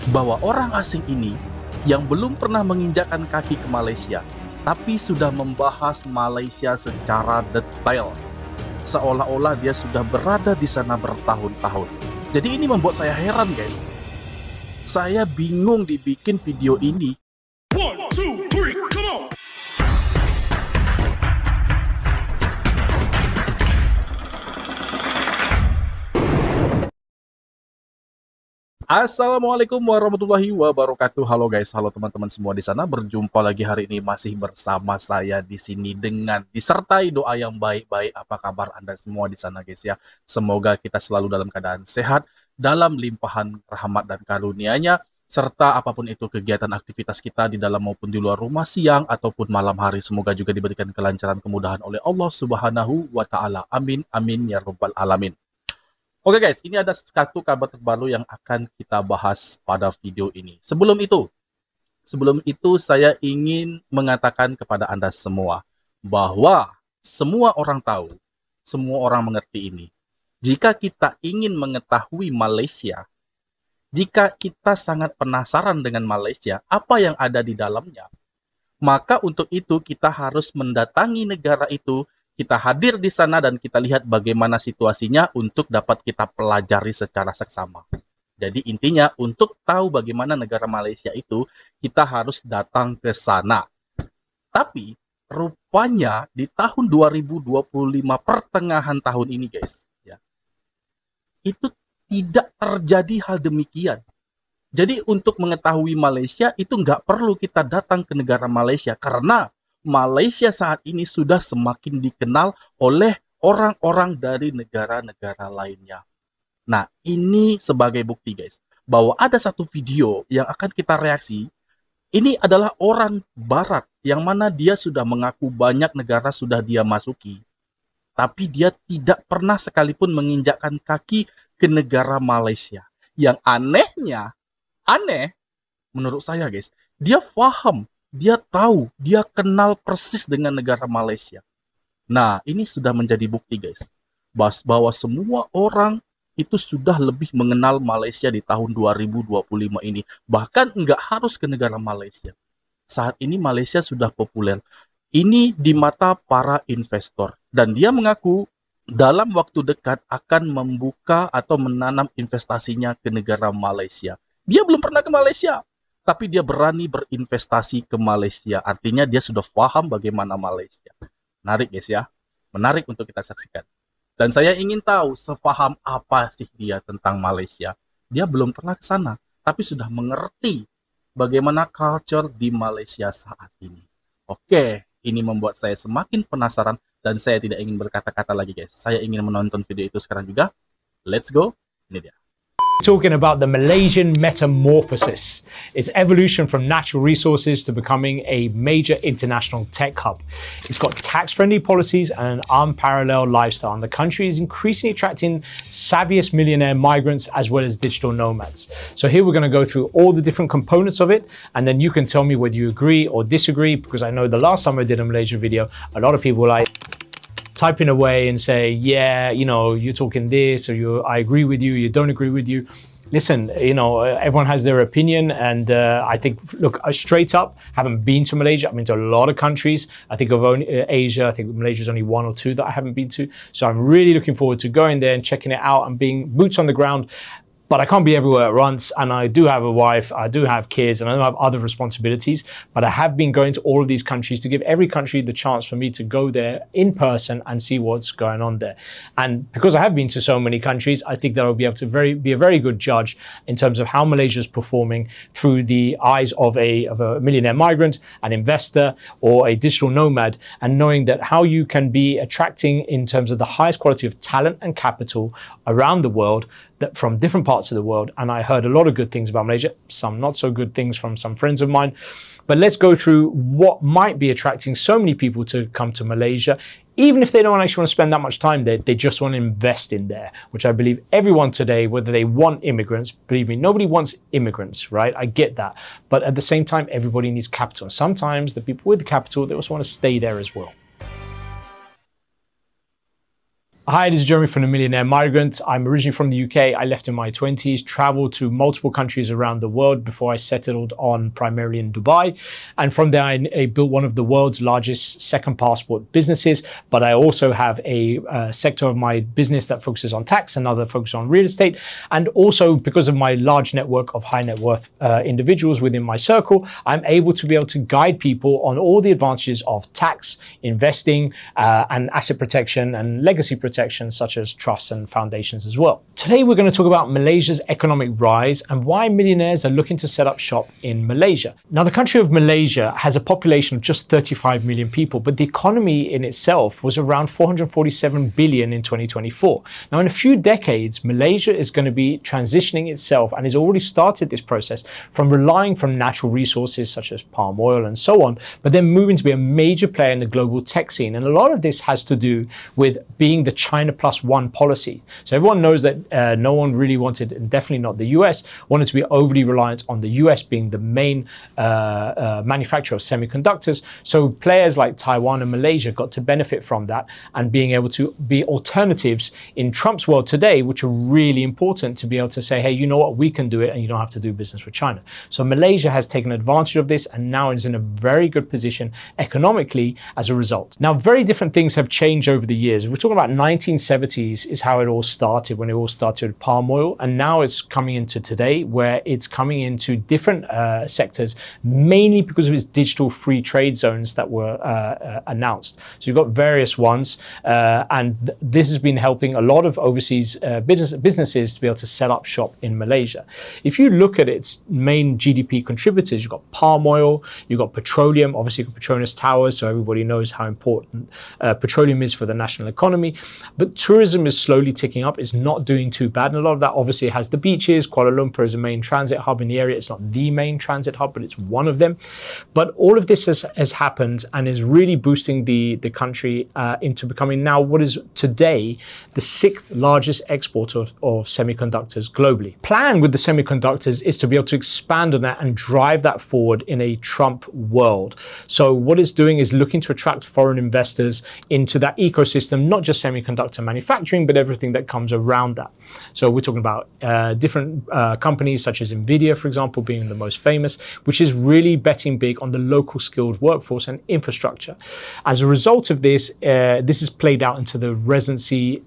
bahwa orang asing ini yang belum pernah menginjakkan kaki ke Malaysia, tapi sudah membahas Malaysia secara detail. Seolah-olah dia sudah berada di sana bertahun-tahun. Jadi ini membuat saya heran, guys. Saya bingung dibikin video ini. 1, 2, 3, come on! Assalamualaikum warahmatullahi wabarakatuh. Halo guys, halo teman-teman semua di sana. Berjumpa lagi hari ini masih bersama saya di sini dengan disertai doa yang baik-baik. Apa kabar Anda semua di sana guys ya? Semoga kita selalu dalam keadaan sehat, dalam limpahan rahmat dan karunia-Nya, serta apapun itu kegiatan aktivitas kita di dalam maupun di luar rumah, siang ataupun malam hari, semoga juga diberikan kelancaran kemudahan oleh Allah Subhanahu wa taala. Amin amin ya rabbal alamin. Oke guys, ini ada satu kabar terbaru yang akan kita bahas pada video ini. Sebelum itu saya ingin mengatakan kepada Anda semua bahwa semua orang tahu, semua orang mengerti ini. Jika kita ingin mengetahui Malaysia, jika kita sangat penasaran dengan Malaysia, apa yang ada di dalamnya, maka untuk itu kita harus mendatangi negara itu. Kita hadir di sana dan kita lihat bagaimana situasinya untuk dapat kita pelajari secara seksama. Jadi intinya untuk tahu bagaimana negara Malaysia itu, kita harus datang ke sana. Tapi rupanya di tahun 2025 pertengahan tahun ini guys, ya, itu tidak terjadi hal demikian. Jadi untuk mengetahui Malaysia itu nggak perlu kita datang ke negara Malaysia, karena Malaysia saat ini sudah semakin dikenal oleh orang-orang dari negara-negara lainnya. Nah, ini sebagai bukti guys, bahwa ada satu video yang akan kita reaksi. Ini adalah orang barat yang mana dia sudah mengaku banyak negara sudah dia masuki. Tapi dia tidak pernah sekalipun menginjakkan kaki ke negara Malaysia. Yang aneh menurut saya guys, dia paham, dia tahu, dia kenal persis dengan negara Malaysia. Nah, ini sudah menjadi bukti guys, bahwa semua orang itu sudah lebih mengenal Malaysia di tahun 2025 ini. Bahkan nggak harus ke negara Malaysia. Saat ini Malaysia sudah populer. Ini di mata para investor. Dan dia mengaku dalam waktu dekat akan membuka atau menanam investasinya ke negara Malaysia. Dia belum pernah ke Malaysia, tapi dia berani berinvestasi ke Malaysia. Artinya dia sudah paham bagaimana Malaysia. Menarik guys ya. Menarik untuk kita saksikan. Dan saya ingin tahu sepaham apa sih dia tentang Malaysia. Dia belum pernah ke sana, tapi sudah mengerti bagaimana culture di Malaysia saat ini. Oke, ini membuat saya semakin penasaran dan saya tidak ingin berkata-kata lagi guys. Saya ingin menonton video itu sekarang juga. Let's go. Ini dia. Talking about the Malaysian metamorphosis, its evolution from natural resources to becoming a major international tech hub. It's got tax-friendly policies and an unparalleled lifestyle, and the country is increasingly attracting savviest millionaire migrants as well as digital nomads. So here we're going to go through all the different components of it, and then you can tell me whether you agree or disagree, because I know the last time I did a Malaysia video, a lot of people were like typing away and say, yeah, you know, you're talking this, or I agree with you, you don't agree with you. Listen, you know, everyone has their opinion, and I think, look, straight up, haven't been to Malaysia. I've been to a lot of countries. I think of only Asia. I think Malaysia is only one or two that I haven't been to. So I'm really looking forward to going there and checking it out and being boots on the ground. But I can't be everywhere at once, and I do have a wife, I do have kids, and I do have other responsibilities. But I have been going to all of these countries to give every country the chance for me to go there in person and see what's going on there. And because I have been to so many countries, I think that I'll be able to be a very good judge in terms of how Malaysia is performing through the eyes of a millionaire migrant, an investor, or a digital nomad, and knowing that how you can be attracting in terms of the highest quality of talent and capital around the world, that from different parts of the world. And I heard a lot of good things about Malaysia, some not so good things from some friends of mine. But let's go through what might be attracting so many people to come to Malaysia, even if they don't actually want to spend that much time there, they just want to invest in there, which I believe everyone today, whether they want immigrants, believe me, nobody wants immigrants, right? I get that. But at the same time, everybody needs capital. Sometimes the people with the capital, they also want to stay there as well. Hi, this is Jeremy from The Millionaire Migrant. I'm originally from the UK. I left in my 20s, traveled to multiple countries around the world before I settled on primarily in Dubai. And from there, I built one of the world's largest second passport businesses. But I also have a sector of my business that focuses on tax, another focuses on real estate. And also because of my large network of high net worth individuals within my circle, I'm able to be able to guide people on all the advantages of tax, investing, and asset protection and legacy protection, such as trusts and foundations as well. Today, we're going to talk about Malaysia's economic rise and why millionaires are looking to set up shop in Malaysia. Now, the country of Malaysia has a population of just 35 million people, but the economy in itself was around 447 billion in 2024. Now, in a few decades, Malaysia is going to be transitioning itself and has already started this process from relying from natural resources such as palm oil and so on, but then moving to be a major player in the global tech scene. And a lot of this has to do with being the China plus one policy. So everyone knows that no one really wanted, and definitely not the US, wanted to be overly reliant on the US being the main manufacturer of semiconductors. So players like Taiwan and Malaysia got to benefit from that and being able to be alternatives in Trump's world today, which are really important to be able to say, hey, you know what, we can do it and you don't have to do business with China. So Malaysia has taken advantage of this and now is in a very good position economically as a result. Now, very different things have changed over the years. We're talking about 1970s is how it all started, when it all started with palm oil, and now it's coming into today where it's coming into different sectors, mainly because of its digital free trade zones that were announced. So you've got various ones, and this has been helping a lot of overseas businesses to be able to set up shop in Malaysia. If you look at its main GDP contributors, you've got palm oil, you've got petroleum, obviously you've got Petronas Towers, so everybody knows how important petroleum is for the national economy. But tourism is slowly ticking up. It's not doing too bad. And a lot of that obviously has the beaches. Kuala Lumpur is a main transit hub in the area. It's not the main transit hub, but it's one of them. But all of this has happened and is really boosting the country into becoming now what is today the 6th largest exporter of semiconductors globally. Plan with the semiconductors is to be able to expand on that and drive that forward in a Trump world. So what it's doing is looking to attract foreign investors into that ecosystem, not just semiconductor manufacturing, but everything that comes around that. So we're talking about different companies such as NVIDIA, for example, being the most famous, which is really betting big on the local skilled workforce and infrastructure. As a result of this, this is played out into the residency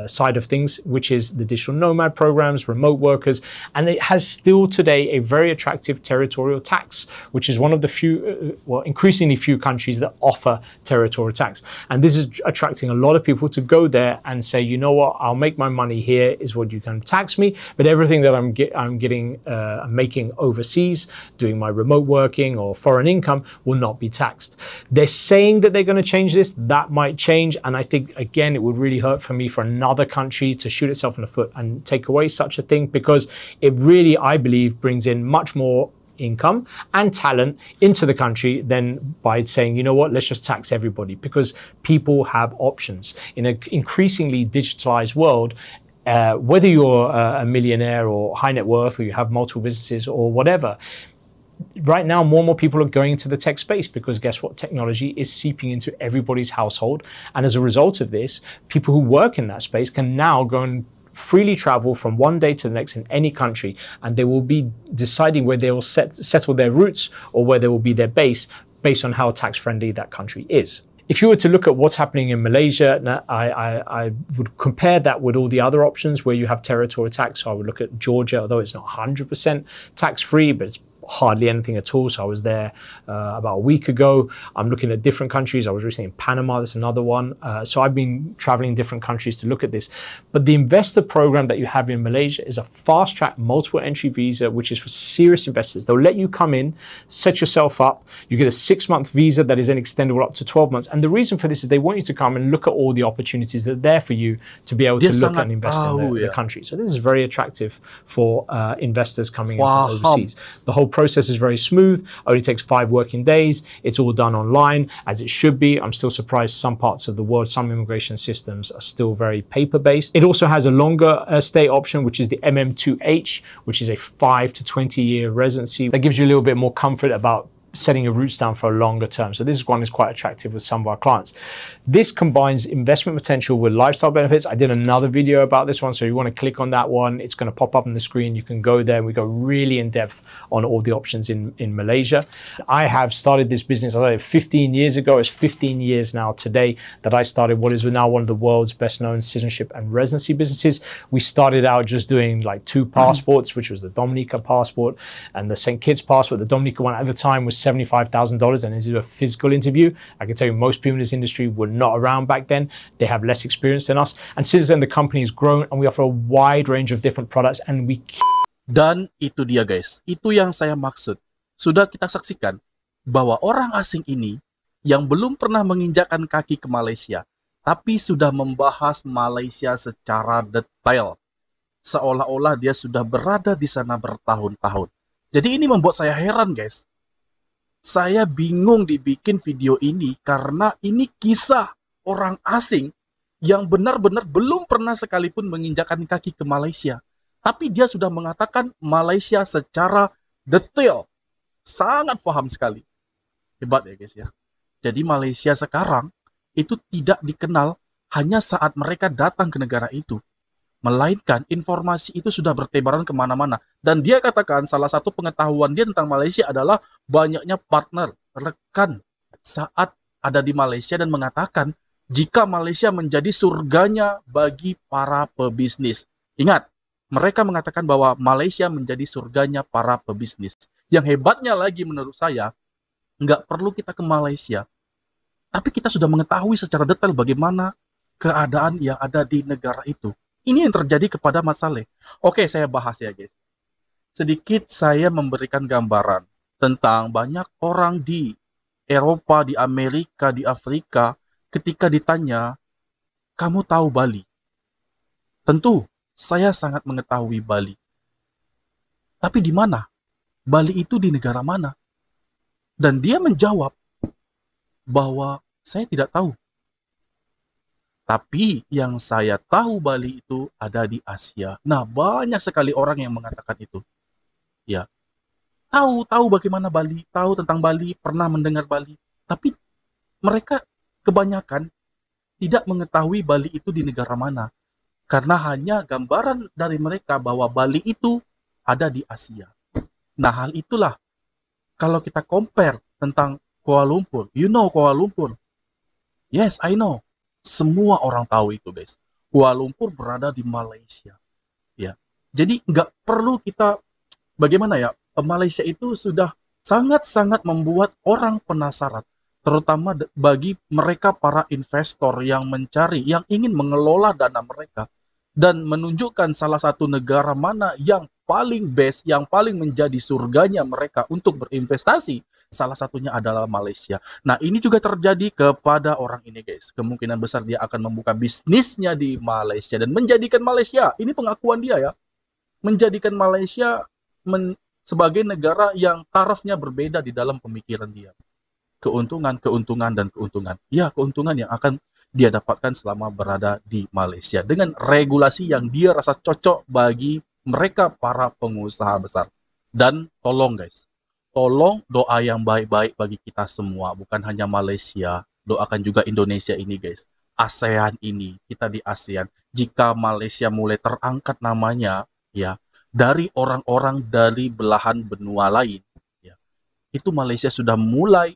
side of things, which is the digital nomad programs, remote workers, and it has still today a very attractive territorial tax, which is one of the few, well, increasingly few countries that offer territorial tax. And this is attracting a lot of people to go there and say, you know what, I'll make my money here is what you can tax me, but everything that I'm making overseas, doing my remote working or foreign income will not be taxed. They're saying that they're going to change this. That might change. And I think, again, it would really hurt for me for another country to shoot itself in the foot and take away such a thing, because it really, I believe, brings in much more income and talent into the country than by saying, you know what, let's just tax everybody, because people have options. In an increasingly digitalized world, whether you're a millionaire or high net worth, or you have multiple businesses or whatever, right now more and more people are going into the tech space, because guess what? Technology is seeping into everybody's household. And as a result of this, people who work in that space can now go and freely travel from one day to the next in any country, and they will be deciding where they will settle their roots or where they will be their base based on how tax friendly that country is. If you were to look at what's happening in Malaysia, I would compare that with all the other options where you have territorial tax. So I would look at Georgia, although it's not 100% tax free, but it's hardly anything at all. So I was there about a week ago. I'm looking at different countries. I was recently in Panama. That's another one. So I've been traveling different countries to look at this. But the investor program that you have in Malaysia is a fast track multiple entry visa, which is for serious investors. They'll let you come in, set yourself up. You get a 6-month visa that is then extendable up to 12 months. And the reason for this is they want you to come and look at all the opportunities that are there for you to be able to look and invest in the country. So this is very attractive for investors coming in from overseas. The whole process is very smooth, only takes 5 working days. It's all done online, as it should be. I'm still surprised some parts of the world, some immigration systems are still very paper-based. It also has a longer stay option, which is the MM2H, which is a 5 to 20 year residency. That gives you a little bit more comfort about setting your roots down for a longer term. So this one is quite attractive with some of our clients. This combines investment potential with lifestyle benefits. I did another video about this one, so you want to click on that one. It's going to pop up on the screen. You can go there. We go really in depth on all the options in Malaysia. I have started this business, I started 15 years ago. It's 15 years now today that I started what is now one of the world's best known citizenship and residency businesses. We started out just doing like 2 passports, which was the Dominica passport and the St. Kitts passport. The Dominica one at the time was $75,000, and to do a physical interview, I can tell you most people in this industry were not around back then. They have less experience than us, and since then the company has grown and we offer a wide range of different products. And we Dan itu dia guys, itu yang saya maksud. Sudah kita saksikan bahwa orang asing ini yang belum pernah menginjakkan kaki ke Malaysia, tapi sudah membahas Malaysia secara detail, seolah-olah dia sudah berada di sana bertahun-tahun. Jadi ini membuat saya heran guys. Saya bingung dibikin video ini karena ini kisah orang asing yang benar-benar belum pernah sekalipun menginjakkan kaki ke Malaysia. Tapi dia sudah mengatakan Malaysia secara detail. Sangat paham sekali. Hebat ya guys ya. Jadi Malaysia sekarang itu tidak dikenal hanya saat mereka datang ke negara itu. Melainkan informasi itu sudah bertebaran kemana-mana. Dan dia katakan salah satu pengetahuan dia tentang Malaysia adalah banyaknya partner, rekan saat ada di Malaysia, dan mengatakan jika Malaysia menjadi surganya bagi para pebisnis. Ingat, mereka mengatakan bahwa Malaysia menjadi surganya para pebisnis. Yang hebatnya lagi menurut saya, nggak perlu kita ke Malaysia, tapi kita sudah mengetahui secara detail bagaimana keadaan yang ada di negara itu. Ini yang terjadi kepada Mas Saleh. Oke, saya bahas ya guys. Sedikit saya memberikan gambaran tentang banyak orang di Eropa, di Amerika, di Afrika, ketika ditanya, kamu tahu Bali? Tentu, saya sangat mengetahui Bali. Tapi di mana? Bali itu di negara mana? Dan dia menjawab bahwa saya tidak tahu. Tapi yang saya tahu Bali itu ada di Asia. Nah, banyak sekali orang yang mengatakan itu. Ya, tahu bagaimana Bali, tahu tentang Bali, pernah mendengar Bali. Tapi mereka kebanyakan tidak mengetahui Bali itu di negara mana. Karena hanya gambaran dari mereka bahwa Bali itu ada di Asia. Nah, hal itulah kalau kita compare tentang Kuala Lumpur. You know Kuala Lumpur? Yes, I know. Semua orang tahu itu guys. Kuala Lumpur berada di Malaysia. Ya, jadi nggak perlu kita, bagaimana ya, Malaysia itu sudah sangat-sangat membuat orang penasaran. Terutama bagi mereka para investor yang mencari, yang ingin mengelola dana mereka. Dan menunjukkan salah satu negara mana yang paling best, yang paling menjadi surganya mereka untuk berinvestasi. Salah satunya adalah Malaysia. Nah, ini juga terjadi kepada orang ini guys. Kemungkinan besar dia akan membuka bisnisnya di Malaysia dan menjadikan Malaysia, ini pengakuan dia ya, menjadikan Malaysia sebagai negara yang tarafnya berbeda di dalam pemikiran dia. Keuntungan, dan keuntungan. Ya, keuntungan yang akan dia dapatkan selama berada di Malaysia. Dengan regulasi yang dia rasa cocok bagi mereka para pengusaha besar. Dan tolong guys, tolong doa yang baik-baik bagi kita semua. Bukan hanya Malaysia, doakan juga Indonesia ini guys. ASEAN ini, kita di ASEAN. Jika Malaysia mulai terangkat namanya, ya, dari orang-orang dari belahan benua lain, ya, itu Malaysia sudah mulai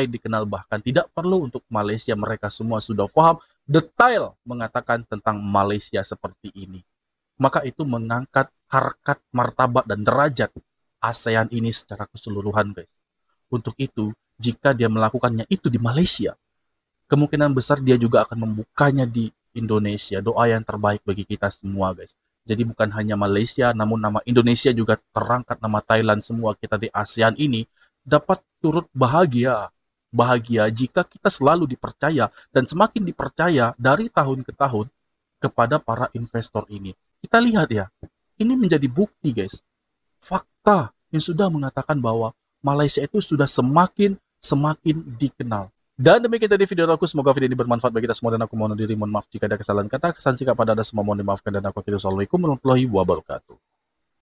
dikenal. Bahkan tidak perlu untuk Malaysia, mereka semua sudah paham detail mengatakan tentang Malaysia seperti ini. Maka itu mengangkat harkat, martabat, dan derajat ASEAN ini secara keseluruhan guys. Untuk itu, jika dia melakukannya itu di Malaysia, kemungkinan besar dia juga akan membukanya di Indonesia. Doa yang terbaik bagi kita semua guys. Jadi bukan hanya Malaysia, namun nama Indonesia juga terangkat, nama Thailand, semua kita di ASEAN ini dapat turut bahagia jika kita selalu dipercaya dan semakin dipercaya dari tahun ke tahun kepada para investor ini. Kita lihat ya, ini menjadi bukti guys, fakta yang sudah mengatakan bahwa Malaysia itu sudah semakin dikenal. Dan demikian tadi video aku, semoga video ini bermanfaat bagi kita semua, dan aku mohon diri, mohon maaf jika ada kesalahan kata, kesan sikap pada Anda semua mohon dimaafkan, dan aku akhiri. Assalamualaikum warahmatullahi wabarakatuh.